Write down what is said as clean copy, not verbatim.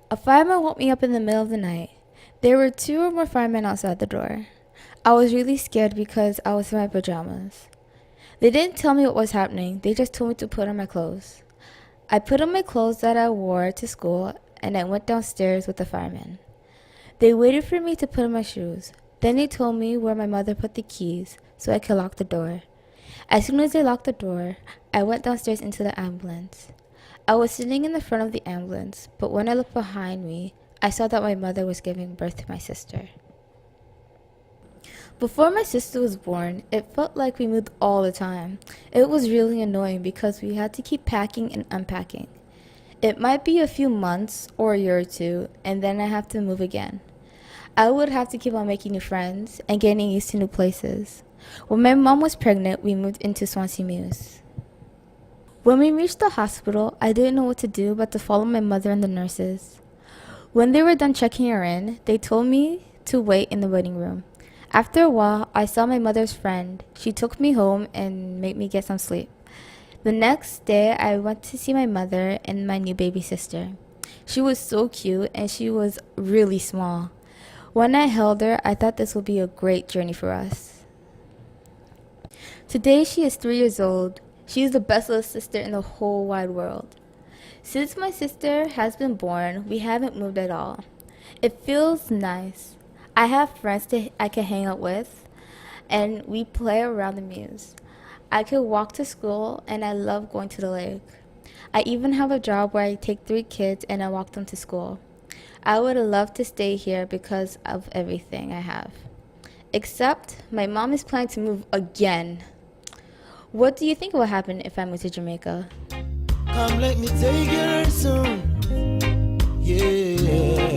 A fireman woke me up in the middle of the night. There were two or more firemen outside the door. I was really scared because I was in my pajamas. They didn't tell me what was happening, they just told me to put on my clothes. I put on my clothes that I wore to school and I went downstairs with the firemen. They waited for me to put on my shoes. Then they told me where my mother put the keys so I could lock the door. As soon as they locked the door, I went downstairs into the ambulance. I was sitting in the front of the ambulance, but when I looked behind me, I saw that my mother was giving birth to my sister. Before my sister was born, it felt like we moved all the time. It was really annoying because we had to keep packing and unpacking. It might be a few months or a year or two, and then I have to move again. I would have to keep on making new friends and getting used to new places. When my mom was pregnant, we moved into Swansea Mews. When we reached the hospital, I didn't know what to do but to follow my mother and the nurses. When they were done checking her in, they told me to wait in the waiting room. After a while, I saw my mother's friend. She took me home and made me get some sleep. The next day, I went to see my mother and my new baby sister. She was so cute and she was really small. When I held her, I thought this would be a great journey for us. Today, she is 3 years old. She is the best little sister in the whole wide world. Since my sister has been born, we haven't moved at all. It feels nice. I have friends I can hang out with, and we play around the mews. I could walk to school, and I love going to the lake. I even have a job where I take 3 kids and I walk them to school. I would love to stay here because of everything I have. Except my mom is planning to move again. What do you think will happen if I move to Jamaica? Come let me take you soon. Yeah.